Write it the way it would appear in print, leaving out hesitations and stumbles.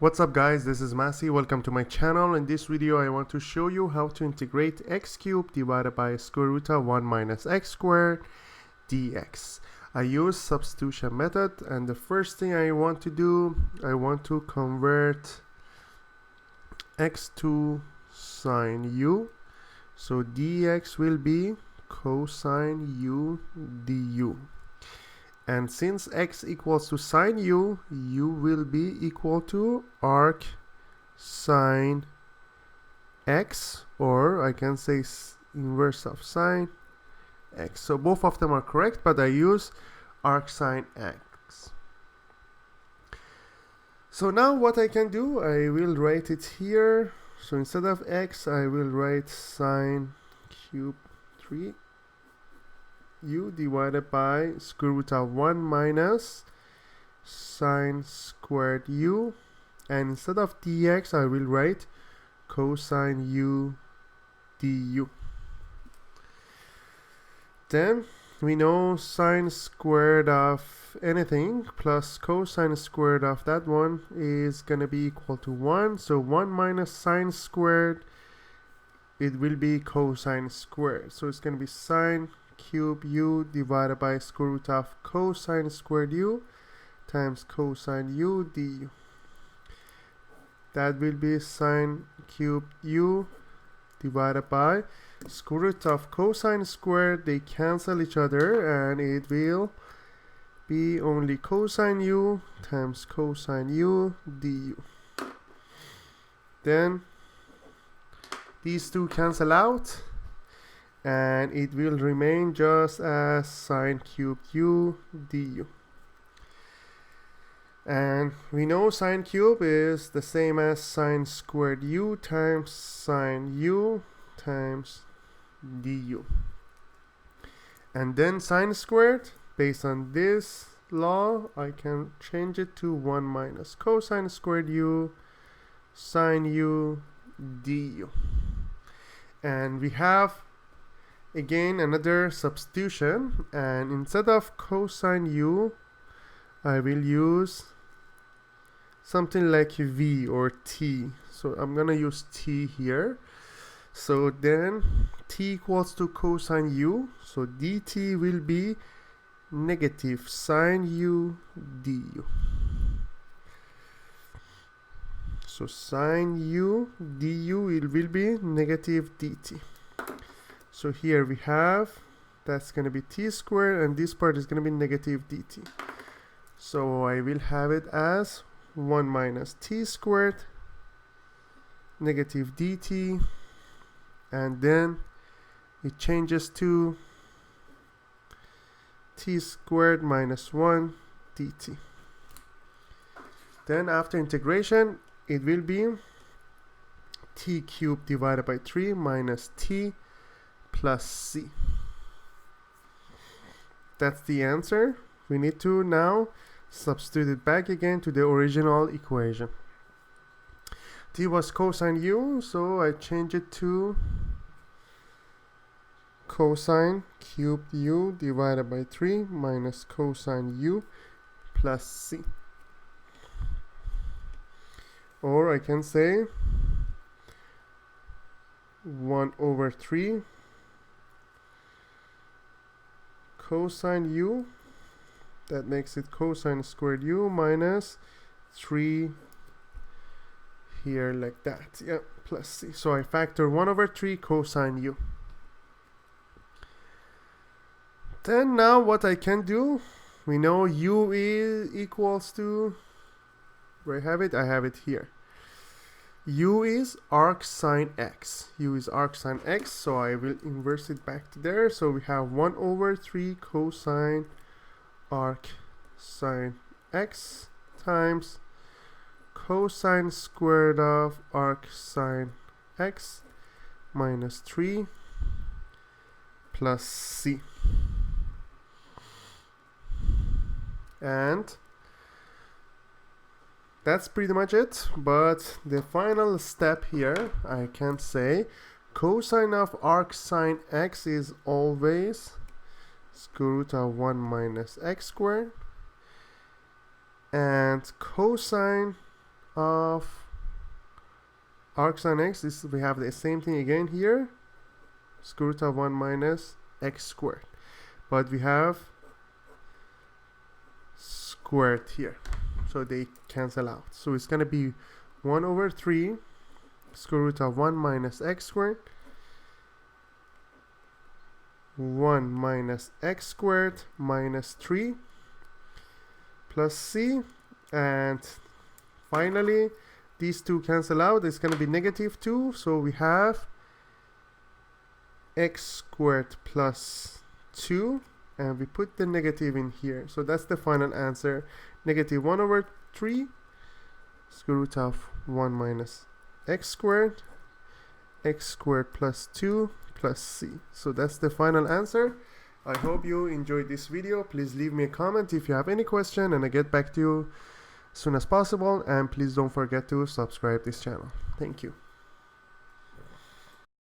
What's up guys, this is Masi. Welcome to my channel. In this video I want to show you how to integrate x cubed divided by square root of 1 minus x squared dx. I use substitution method, and the first thing I want to do, I want to convert x to sine u. So dx will be cosine u du. And since x equals to sine u, u will be equal to arc sine x, or I can say inverse of sine x. So both of them are correct, but I use arc sine x. So now what I can do, I will write it here. So instead of x, I will write sine cube 3 u divided by square root of 1 minus sine squared u, and instead of dx I will write cosine u du. Then we know sine squared of anything plus cosine squared of that one is gonna be equal to 1. So 1 minus sine squared, it will be cosine squared. So it's gonna be sine cube u divided by square root of cosine squared u times cosine u du. That will be sine cube u divided by square root of cosine squared. They cancel each other and it will be only cosine u times cosine u du. Then these two cancel out and it will remain just as sine cubed u du. And we know sine cube is the same as sine squared u times sine u times du. And then sine squared, based on this law, I can change it to 1 minus cosine squared u sine u du. And we have again another substitution, and instead of cosine u I will use something like v or t. So I'm gonna use t here. So then t equals to cosine u, so dt will be negative sine u du. So sine u du, it will be negative dt. So here we have, that's going to be t squared, and this part is going to be negative dt. So I will have it as 1 minus t squared negative dt, and then it changes to t squared minus 1 dt. Then after integration, it will be t cubed divided by 3 minus t plus c. That's the answer. We need to now substitute it back again to the original equation. T was cosine u, so I change it to cosine cubed u divided by 3 minus cosine u plus c. Or I can say 1 over 3 cosine u, that makes it cosine squared u minus 3 here like that, yeah, plus c. So I factor 1 over 3 cosine u. Then now what I can do, we know u is equals to, where I have it? I have it here. U is arc sine x. U is arc sine x, so I will inverse it back to there. So we have 1 over 3 cosine arc sine x times cosine squared of arc sine x minus 3 plus c. And that's pretty much it. But the final step here, I can say cosine of arc sine x is always square root of 1 minus x squared, and cosine of arc sin x is, we have the same thing again here, square root of 1 minus x squared, but we have squared here, so they cancel out. So it's going to be 1 over 3 square root of 1 minus x squared, 1 minus x squared minus 3 plus c, and finally these two cancel out. It's going to be negative 2, so we have x squared plus 2, and we put the negative in here. So that's the final answer, negative 1 over 3 square root of 1 minus x squared plus 2 plus c. So that's the final answer. I hope you enjoyed this video. Please leave me a comment if you have any question, and I get back to you as soon as possible. And please don't forget to subscribe this channel. Thank you.